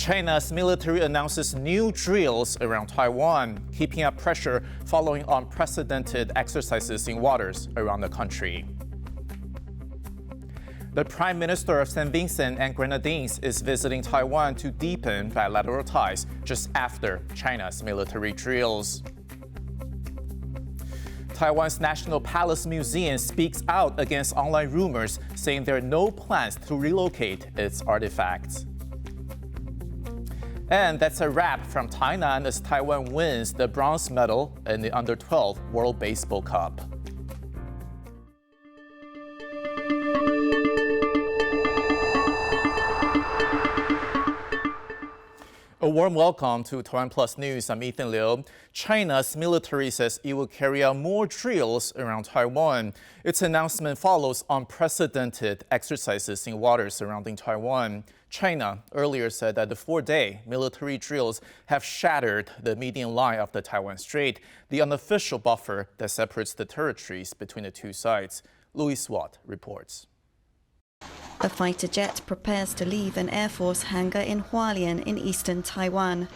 China's military announces new drills around Taiwan, keeping up pressure following unprecedented exercises in waters around the country. The Prime Minister of St. Vincent and Grenadines is visiting Taiwan to deepen bilateral ties just after China's military drills. Taiwan's National Palace Museum speaks out against online rumors, saying there are no plans to relocate its artifacts. And that's a wrap from Tainan as Taiwan wins the bronze medal in the Under-12 World Baseball Cup. A warm welcome to TaiwanPlus News. I'm Ethan Liu. China's military says it will carry out more drills around Taiwan. Its announcement follows unprecedented exercises in waters surrounding Taiwan. China earlier said that the 4-day military drills have shattered the median line of the Taiwan Strait, the unofficial buffer that separates the territories between the two sides. Louis Watt reports. A fighter jet prepares to leave an Air Force hangar in Hualien in eastern Taiwan.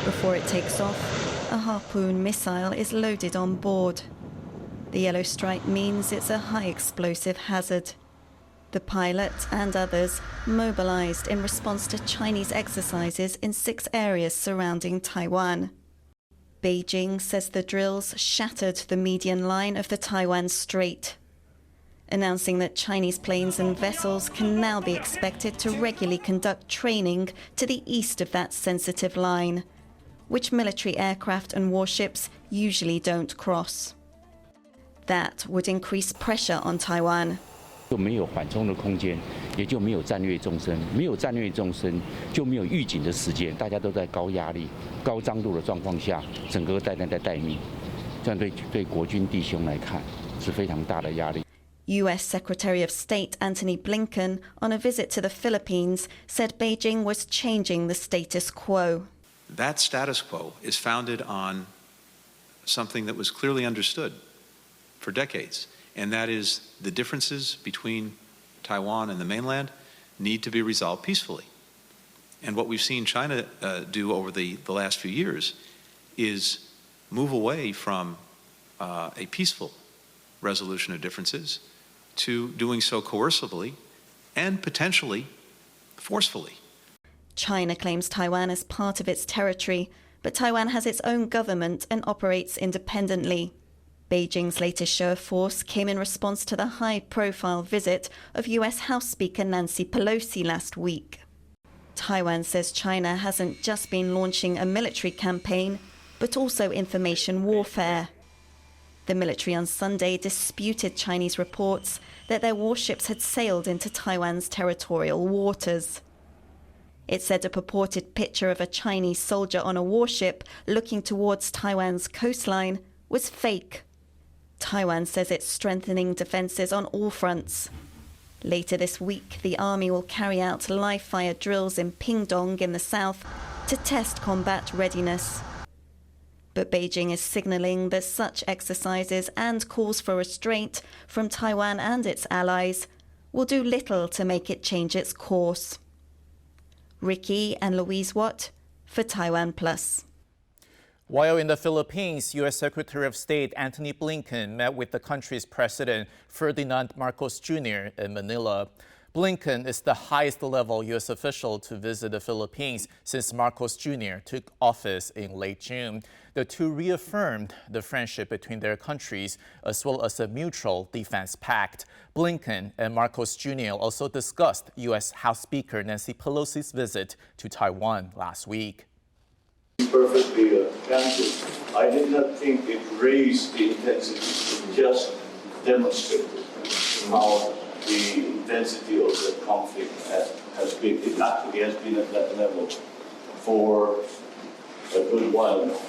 Before it takes off, a Harpoon missile is loaded on board. The yellow stripe means it's a high explosive hazard. The pilot and others mobilized in response to Chinese exercises in 6 areas surrounding Taiwan. Beijing says the drills shattered the median line of the Taiwan Strait, announcing that Chinese planes and vessels can now be expected to regularly conduct training to the east of that sensitive line, which military aircraft and warships usually don't cross. That would increase pressure on Taiwan. 就没有缓冲的空间，也就没有战略纵深，没有战略纵深就没有预警的时间，大家都在高压力、高张度的状况下，整个在待命，这样对国军弟兄来看是非常大的压力。 US Secretary of State Antony Blinken, on a visit to the Philippines, said Beijing was changing the status quo. That status quo is founded on something that was clearly understood for decades, and that is the differences between Taiwan and the mainland need to be resolved peacefully. And what we've seen China do over the last few years is move away from a peaceful resolution of differences to doing so coercively and potentially forcefully. China claims Taiwan as part of its territory, but Taiwan has its own government and operates independently. Beijing's latest show of force came in response to the high-profile visit of US House Speaker Nancy Pelosi last week. Taiwan says China hasn't just been launching a military campaign, but also information warfare. The military on Sunday disputed Chinese reports that their warships had sailed into Taiwan's territorial waters. It said a purported picture of a Chinese soldier on a warship looking towards Taiwan's coastline was fake. Taiwan says it's strengthening defenses on all fronts. Later this week, the army will carry out live-fire drills in Pingdong in the south to test combat readiness. But Beijing is signaling that such exercises and calls for restraint from Taiwan and its allies will do little to make it change its course. Ricky and Louise Watt for TaiwanPlus. While in the Philippines, U.S. Secretary of State Antony Blinken met with the country's President Ferdinand Marcos Jr. in Manila. Blinken is the highest-level U.S. official to visit the Philippines since Marcos Jr. took office in late June. The two reaffirmed the friendship between their countries, as well as a mutual defense pact. Blinken and Marcos Jr. also discussed U.S. House Speaker Nancy Pelosi's visit to Taiwan last week. Perfectly candid. I did not think it raised the intensity, it just demonstrated how the intensity of the conflict has been. It actually has been at that level for a good while now.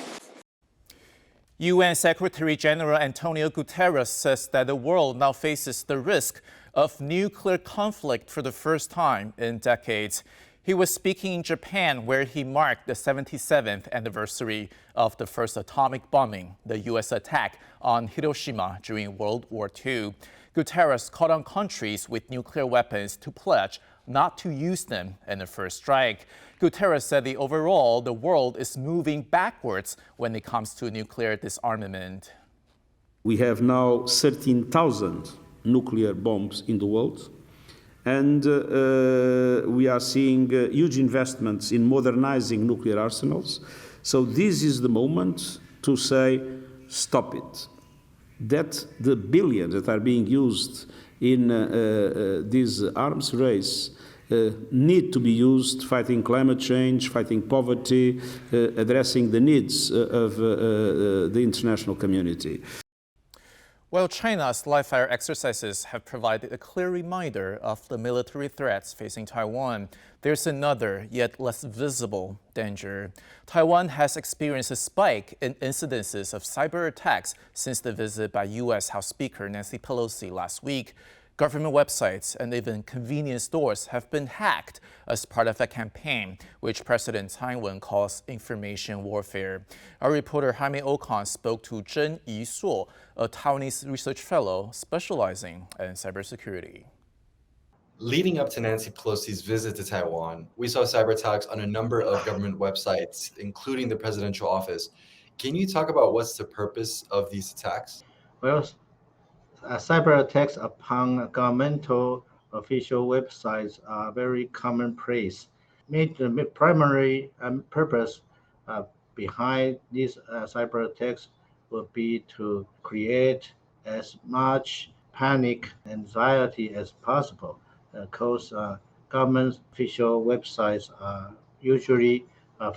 UN Secretary General Antonio Guterres says that the world now faces the risk of nuclear conflict for the first time in decades. He was speaking in Japan, where he marked the 77th anniversary of the first atomic bombing, the U.S. attack on Hiroshima during World War II. Guterres called on countries with nuclear weapons to pledge not to use them in the first strike. Guterres said the world is moving backwards when it comes to nuclear disarmament. We have now 13,000 nuclear bombs in the world, and we are seeing huge investments in modernizing nuclear arsenals. So this is the moment to say, stop it. That the billions that are being used in this arms race need to be used fighting climate change, fighting poverty, addressing the needs of the international community. While China's live-fire exercises have provided a clear reminder of the military threats facing Taiwan, there's another, yet less visible, danger. Taiwan has experienced a spike in incidences of cyber attacks since the visit by U.S. House Speaker Nancy Pelosi last week. Government websites and even convenience stores have been hacked as part of a campaign which President Taiwan calls information warfare. Our reporter Jaime Ocon spoke to Zhen Yisuo, a Taiwanese research fellow specializing in cybersecurity. Leading up to Nancy Pelosi's visit to Taiwan, we saw cyber attacks on a number of government websites, including the presidential office. Can you talk about what's the purpose of these attacks? Well, cyber attacks upon governmental official websites are very commonplace. The primary purpose behind these cyber attacks would be to create as much panic, anxiety as possible, because government official websites are usually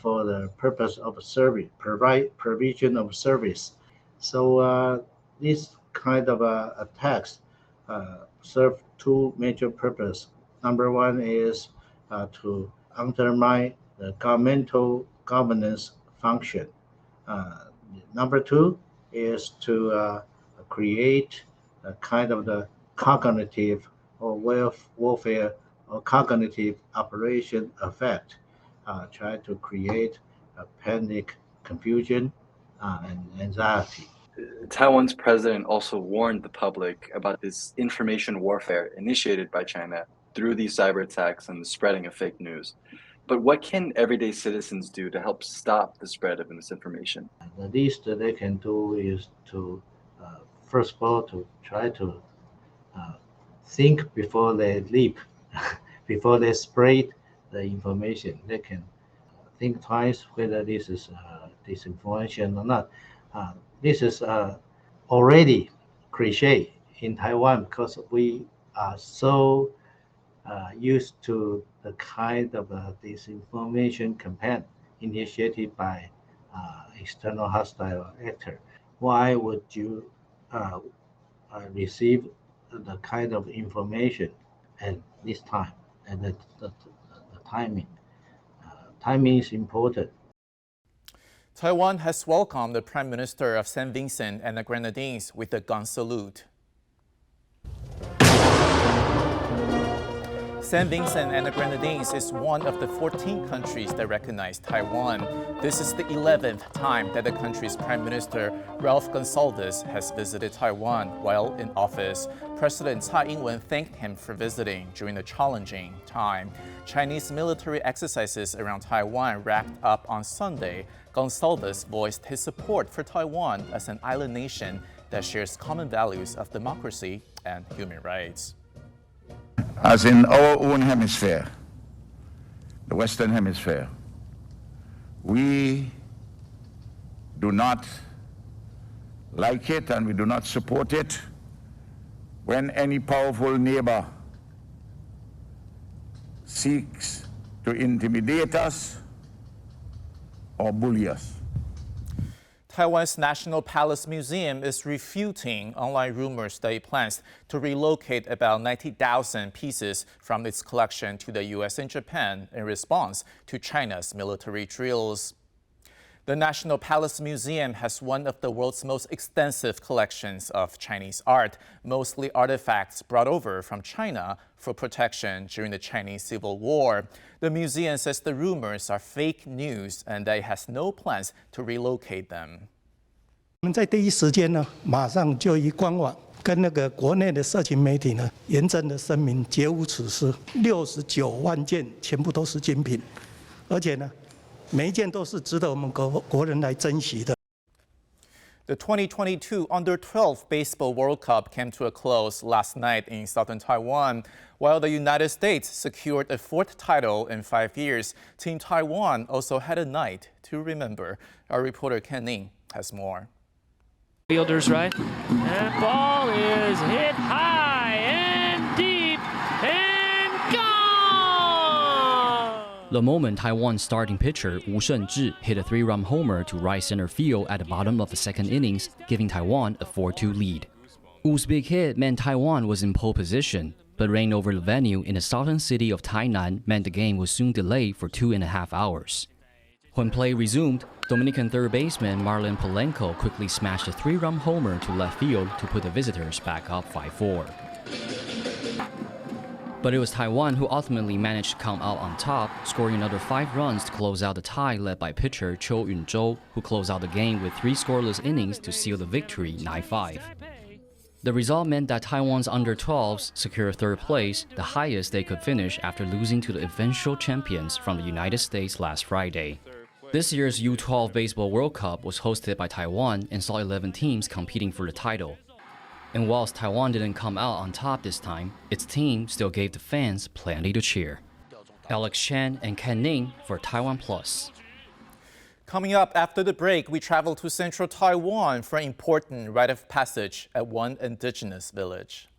for the purpose of service, provision of service. So this kind of attacks serve two major purposes. Number one is to undermine the governmental governance function. Number two is to create a kind of the cognitive or warfare or cognitive operation effect, try to create a panic, confusion, and anxiety. Taiwan's president also warned the public about this information warfare initiated by China through these cyber attacks and the spreading of fake news. But what can everyday citizens do to help stop the spread of misinformation? The least they can do is to, first of all, to try to think before they leap, before they spread the information. They can think twice whether this is disinformation or not. This is already cliche in Taiwan because we are so used to the kind of disinformation campaign initiated by external hostile actor. Why would you receive the kind of information at this time? And the timing. Timing is important. Taiwan has welcomed the Prime Minister of St. Vincent and the Grenadines with a gun salute. St. Vincent and the Grenadines is one of the 14 countries that recognize Taiwan. This is the 11th time that the country's Prime Minister, Ralph Gonsalves, has visited Taiwan while in office. President Tsai Ing-wen thanked him for visiting during a challenging time. Chinese military exercises around Taiwan wrapped up on Sunday. Gonsalves voiced his support for Taiwan as an island nation that shares common values of democracy and human rights. As in our own hemisphere, the Western Hemisphere, we do not like it and we do not support it when any powerful neighbor seeks to intimidate us or bully us. Taiwan's National Palace Museum is refuting online rumors that it plans to relocate about 90,000 pieces from its collection to the U.S. and Japan in response to China's military drills. The National Palace Museum has one of the world's most extensive collections of Chinese art, mostly artifacts brought over from China for protection during the Chinese Civil War. The museum says the rumors are fake news and that it has no plans to relocate them. 我们在第一时间呢，马上就以官网跟那个国内的社群媒体呢，严正的声明，绝无此事。69万件全部都是精品，而且呢，每一件都是值得我们国人来珍惜的。The 2022 Under-12 Baseball World Cup came to a close last night in southern Taiwan. While the United States secured a fourth title in 5 years, Team Taiwan also had a night to remember. Our reporter Ken Ning has more. Fielders right, and ball is hit high and deep and gone! The moment Taiwan's starting pitcher Wu Shenzhi hit a 3-run homer to right center field at the bottom of the second innings, giving Taiwan a 4-2 lead. Wu's big hit meant Taiwan was in pole position, but rain over the venue in the southern city of Tainan meant the game was soon delayed for 2.5 hours. When play resumed, Dominican third baseman Marlon Polanco quickly smashed a 3-run homer to left field to put the visitors back up 5-4. But it was Taiwan who ultimately managed to come out on top, scoring another 5 runs to close out the tie led by pitcher Cho Yun-zhou, who closed out the game with 3 scoreless innings to seal the victory 9-5. The result meant that Taiwan's under-12s secured third place, the highest they could finish after losing to the eventual champions from the United States last Friday. This year's U12 Baseball World Cup was hosted by Taiwan and saw 11 teams competing for the title. And whilst Taiwan didn't come out on top this time, its team still gave the fans plenty to cheer. Alex Chen and Ken Ning for TaiwanPlus. Coming up after the break, we travel to central Taiwan for an important rite of passage at one indigenous village.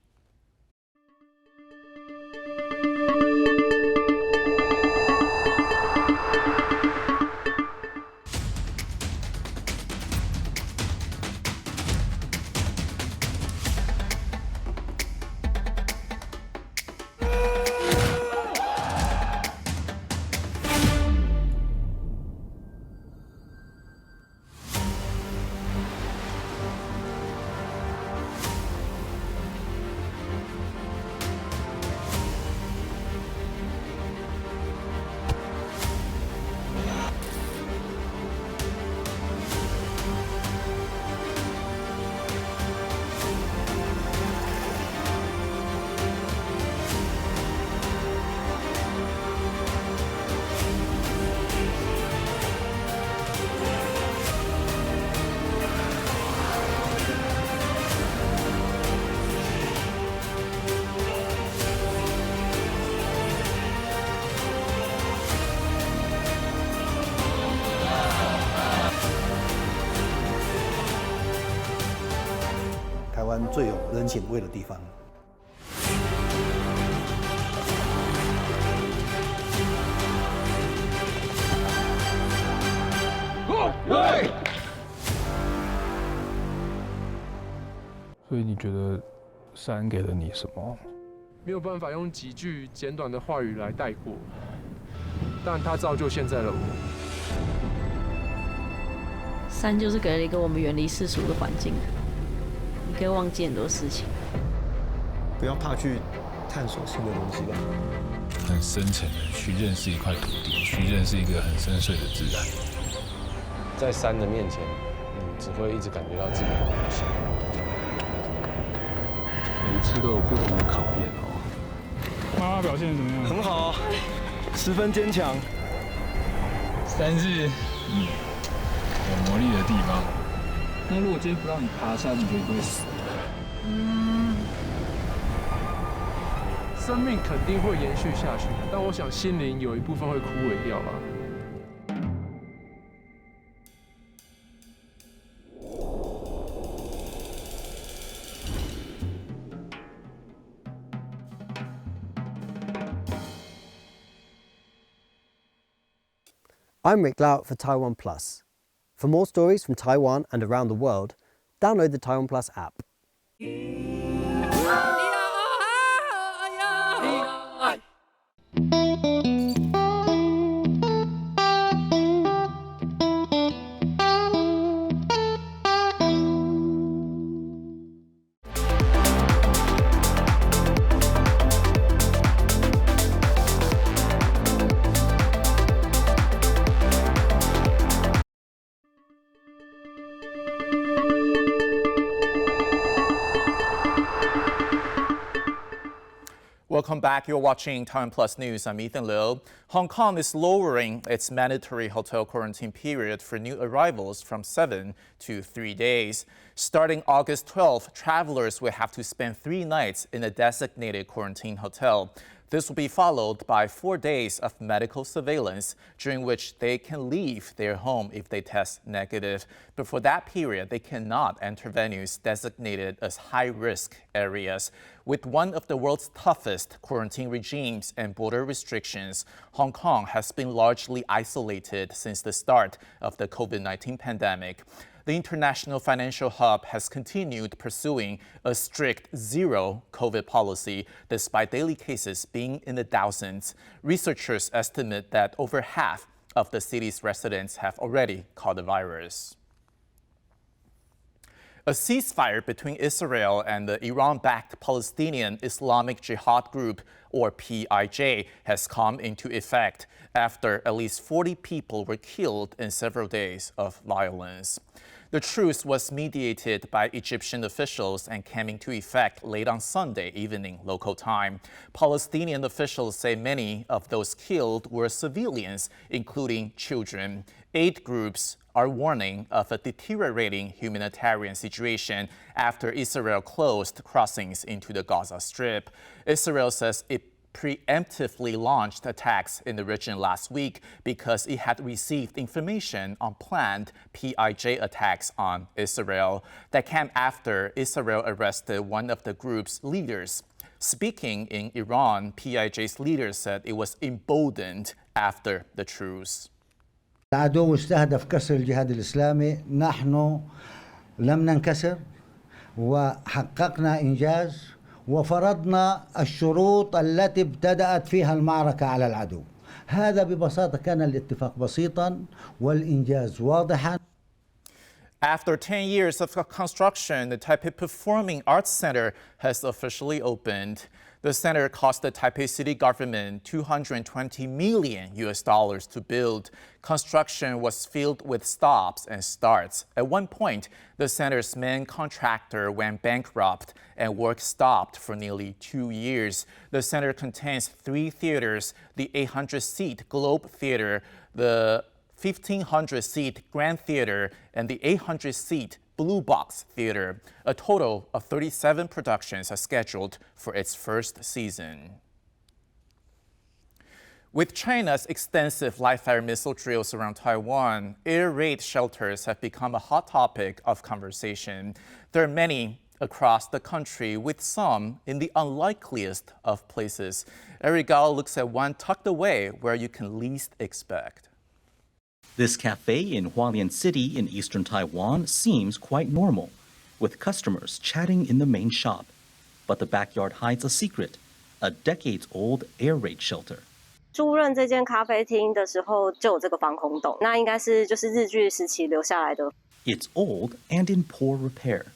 Taiwan 最有人情味的地方。所以你觉得山给了你什么？没有办法用几句简短的话语来带过，但它造就现在的我。山就是给了一个我们远离世俗的环境，你可以忘记很多事情。不要怕去探索新的东西吧。很深层的去认识一块土地，去认识一个很深邃的自然。在山的面前，你只会一直感觉到自己的渺小。每一次都有不同的考验哦。妈妈表现怎么样？很好，10分坚强。山是有魔力的地方。那如果今天不让你爬下去，你觉得你会死？生命肯定会延续下去，但我想心灵有一部分会枯萎掉吧。I'm Rick Lau for TaiwanPlus. For more stories from Taiwan and around the world, download the TaiwanPlus app. Welcome back. You're watching TaiwanPlus News. I'm Ethan Liu. Hong Kong is lowering its mandatory hotel quarantine period for new arrivals from 7 to 3 days. Starting August 12th, travelers will have to spend 3 nights in a designated quarantine hotel. This will be followed by 4 days of medical surveillance, during which they can leave their home if they test negative. But for that period, they cannot enter venues designated as high-risk areas. With one of the world's toughest quarantine regimes and border restrictions, Hong Kong has been largely isolated since the start of the COVID-19 pandemic. The international financial hub has continued pursuing a strict zero COVID policy despite daily cases being in the thousands. Researchers estimate that over half of the city's residents have already caught the virus. A ceasefire between Israel and the Iran-backed Palestinian Islamic Jihad Group, or PIJ, has come into effect after at least 40 people were killed in several days of violence. The truce was mediated by Egyptian officials and came into effect late on Sunday evening local time. Palestinian officials say many of those killed were civilians, including children. Aid groups are warning of a deteriorating humanitarian situation after Israel closed crossings into the Gaza Strip. Israel says it preemptively launched attacks in the region last week because it had received information on planned PIJ attacks on Israel. That came after Israel arrested one of the group's leaders. Speaking in Iran, PIJ's leader said it was emboldened after the truce. العدو استهدف كسر الجهاد الإسلامي. نحن لم ننكسر وحققنا إنجاز وفرضنا الشروط التي ابتدأت فيها المعركة على العدو. هذا ببساطة كان الاتفاق بسيطا والإنجاز واضحا. After 10 years of construction, the Taipei Performing Arts Center has officially opened. The center cost the Taipei city government $220 million to build. Construction was filled with stops and starts. At one point, the center's main contractor went bankrupt and work stopped for nearly 2 years. The center contains 3 theaters, the 800-seat Globe Theater, the 1,500-seat Grand Theater, and the 800-seat Blue Box Theater. A total of 37 productions are scheduled for its first season. With China's extensive live-fire missile drills around Taiwan, air raid shelters have become a hot topic of conversation. There are many across the country, with some in the unlikeliest of places. Eric Gao looks at one tucked away where you can least expect. This cafe in Hualien City in eastern Taiwan seems quite normal, with customers chatting in the main shop. But the backyard hides a secret, a decades-old air raid shelter. 租任这间咖啡厅的时候就有这个防空洞，那应该是就是日据时期留下来的。 It's old and in poor repair.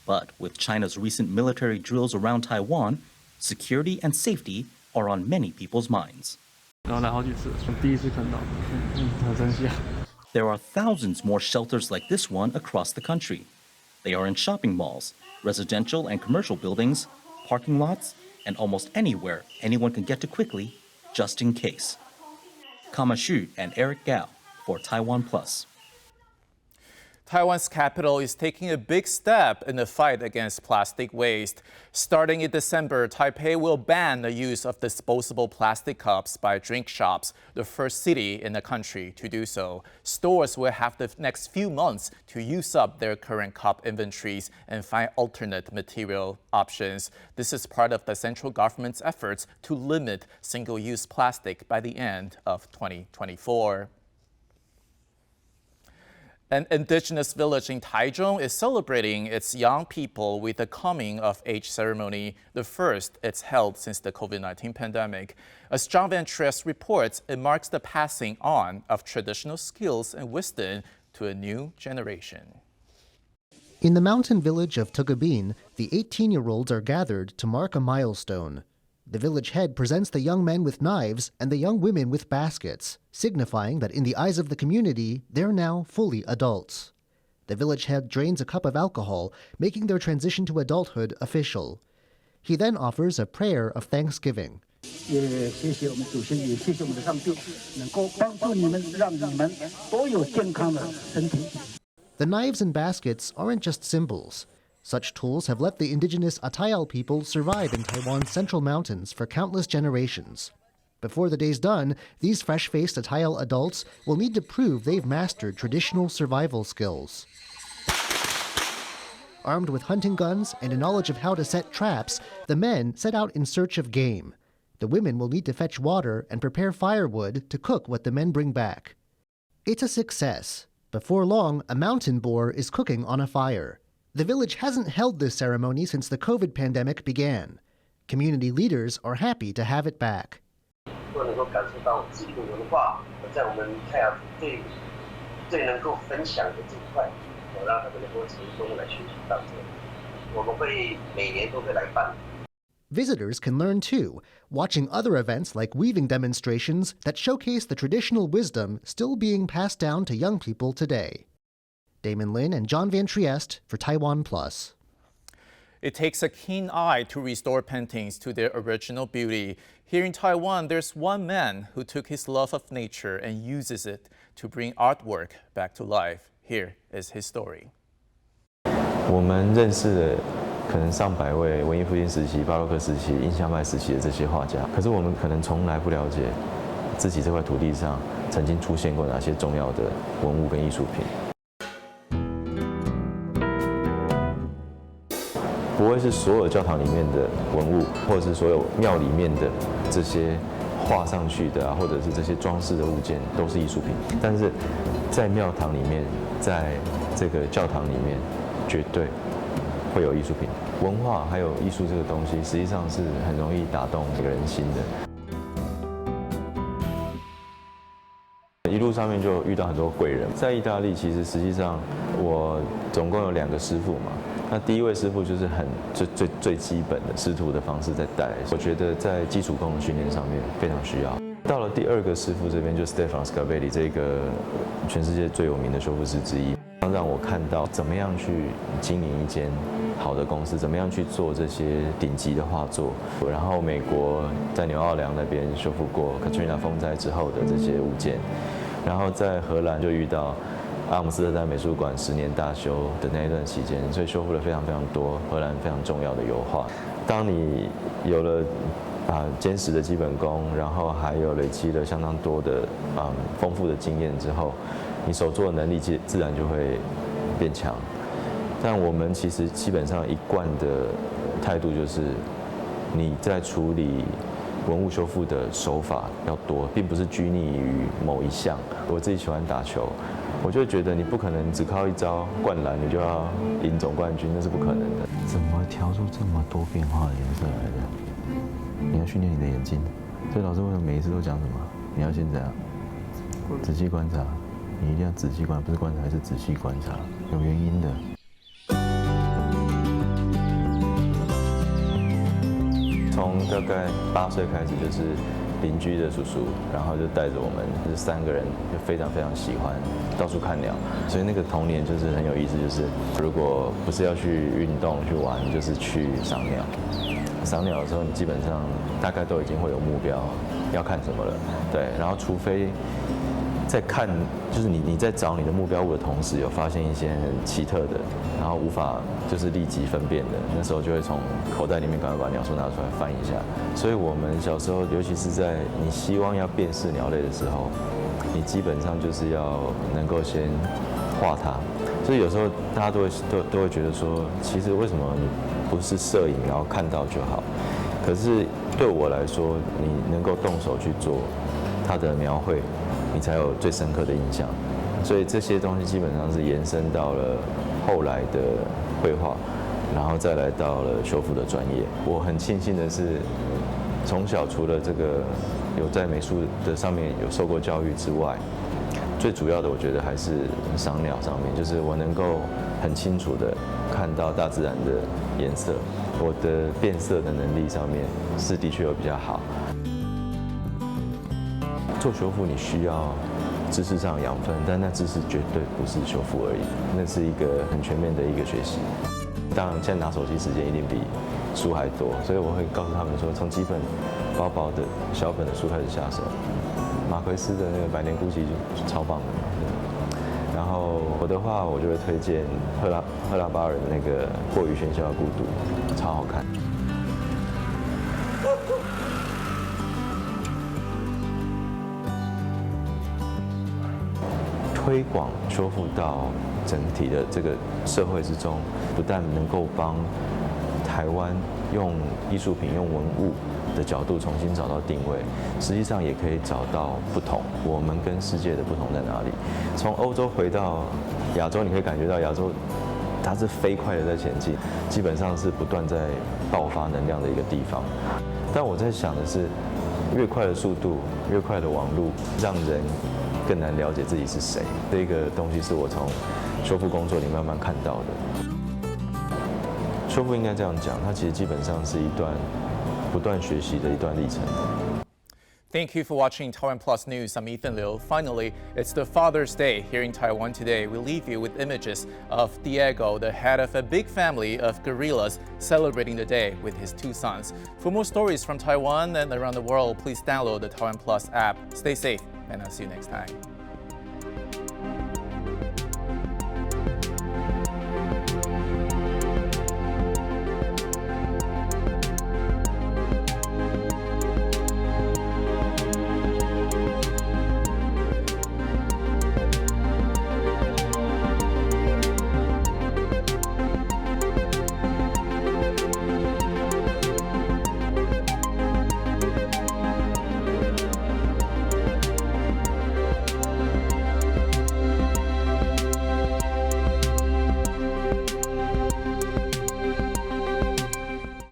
But with China's recent military drills around Taiwan, security and safety are on many people's minds. 然后来好几次，第一次看到，很珍惜。 There are thousands more shelters like this one across the country. They are in shopping malls, residential and commercial buildings, parking lots, and almost anywhere anyone can get to quickly, just in case. Kama Xu and Eric Gao for TaiwanPlus. Taiwan's capital is taking a big step in the fight against plastic waste. Starting in December, Taipei will ban the use of disposable plastic cups by drink shops, the first city in the country to do so. Stores will have the next few months to use up their current cup inventories and find alternate material options. This is part of the central government's efforts to limit single-use plastic by the end of 2024. An indigenous village in Taichung is celebrating its young people with a coming-of-age ceremony, the first it's held since the COVID-19 pandemic. As John Van Tres reports, it marks the passing on of traditional skills and wisdom to a new generation. In the mountain village of Tugabin, the 18-year-olds are gathered to mark a milestone. The village head presents the young men with knives and the young women with baskets, signifying that in the eyes of the community, they're now fully adults. The village head drains a cup of alcohol, making their transition to adulthood official. He then offers a prayer of thanksgiving. 也谢谢我们祖先，也谢谢我们的上帝，能够帮助你们，让你们都有健康的身体。 The knives and baskets aren't just symbols. Such tools have let the indigenous Atayal people survive in Taiwan's central mountains for countless generations. Before the day's done, these fresh-faced Atayal adults will need to prove they've mastered traditional survival skills. Armed with hunting guns and a knowledge of how to set traps, the men set out in search of game. The women will need to fetch water and prepare firewood to cook what the men bring back. It's a success. Before long, a mountain boar is cooking on a fire. The village hasn't held this ceremony since the COVID pandemic began. Community leaders are happy to have it back. Visitors can learn too, watching other events like weaving demonstrations that showcase the traditional wisdom still being passed down to young people today. Damon Lin and John Van Trieste for TaiwanPlus. It takes a keen eye to restore paintings to their original beauty. Here in Taiwan, there's one man who took his love of nature and uses it to bring artwork back to life. Here is his story. 我们认识的可能上百位文艺复兴时期、巴洛克时期、印象派时期的这些画家，可是我们可能从来不了解自己这块土地上曾经出现过哪些重要的文物跟艺术品。不会是所有教堂里面的文物，或者是所有庙里面的这些画上去的或者是这些装饰的物件都是艺术品，但是在庙堂里面，在这个教堂里面，绝对会有艺术品。文化还有艺术这个东西，实际上是很容易打动每个人心的。一路上面就遇到很多贵人，在意大利，其实实际上我总共有2个师傅嘛。那第一位师傅就是最基本的师徒的方式在带，我觉得在基础功的训练上面非常需要。到了第2个师傅这边，就 Stefano Scarabelli 这个全世界最有名的修复师之一，让我看到怎么样去经营一间好的公司，怎么样去做这些顶级的画作。然后美国在纽奥良那边修复过 Katrina 风灾之后的这些物件，然后在荷兰就遇到阿姆斯特丹美术馆10年大修的那一段期间，所以修复了非常非常多荷兰非常重要的油画。当你有了坚实的基本功，然后还有累积了相当多的丰富的经验之后，你手作的能力自然就会变强。但我们其实基本上一贯的态度就是，你在处理文物修复的手法要多，并不是拘泥于某一项。我自己喜欢打球。我就觉得你不可能只靠一招灌篮，你就要赢总冠军，那是不可能的。怎么调出这么多变化的颜色来的？你要训练你的眼睛。所以老师为什么每一次都讲什么？你要先怎样？仔细观察，你一定要仔细观，不是观察，是仔细观察，有原因的。从大概8岁开始就是邻居的叔叔，然后就带着我们，就是3个人，就非常非常喜欢到处看鸟，所以那个童年就是很有意思，就是如果不是要去运动去玩，就是去赏鸟。赏鸟的时候，你基本上大概都已经会有目标，要看什么了，对，然后除非在看，就是你在找你的目标物的同时，有发现一些很奇特的，然后无法就是立即分辨的，那时候就会从口袋里面赶快把鸟书拿出来翻一下。所以我们小时候，尤其是在你希望要辨识鸟类的时候，你基本上就是要能够先画它。所以有时候大家都会觉得说，其实为什么你不是摄影然后看到就好？可是对我来说，你能够动手去做它的描绘，你才有最深刻的印象。所以这些东西基本上是延伸到了后来的绘画，然后再来到了修复的专业。我很庆幸的是，从小除了这个有在美术的上面有受过教育之外，最主要的我觉得还是赏鸟上面，就是我能够很清楚的看到大自然的颜色，我的变色的能力上面是的确有比较好。做修复你需要知识上的养分，但那知识绝对不是修复而已，那是一个很全面的一个学习。当然，现在拿手机时间一定比书还多，所以我会告诉他们说，从几本薄薄的小本的书开始下手。马奎斯的那个《百年孤寂》就超棒的嘛。然后我的话，我就会推荐赫拉巴尔的那个《过于喧嚣的孤独》，超好看。推广修复到整体的这个社会之中，不但能够帮台湾用艺术品、用文物的角度重新找到定位，实际上也可以找到不同，我们跟世界的不同在哪里？从欧洲回到亚洲，你可以感觉到亚洲它是飞快的在前进，基本上是不断在爆发能量的一个地方。但我在想的是，越快的速度，越快的网路，让人更难了解自己是谁。这个东西是我从修复工作里慢慢看到的。修复应该这样讲，它其实基本上是一段不断学习的一段历程。Thank you for watching TaiwanPlus News. I'm Ethan Liu. Finally, it's the Father's Day here in Taiwan today. We leave you with images of Diego, the head of a big family of gorillas, celebrating the day with his 2 sons. For more stories from Taiwan and around the world, please download the TaiwanPlus app. Stay safe, and I'll see you next time.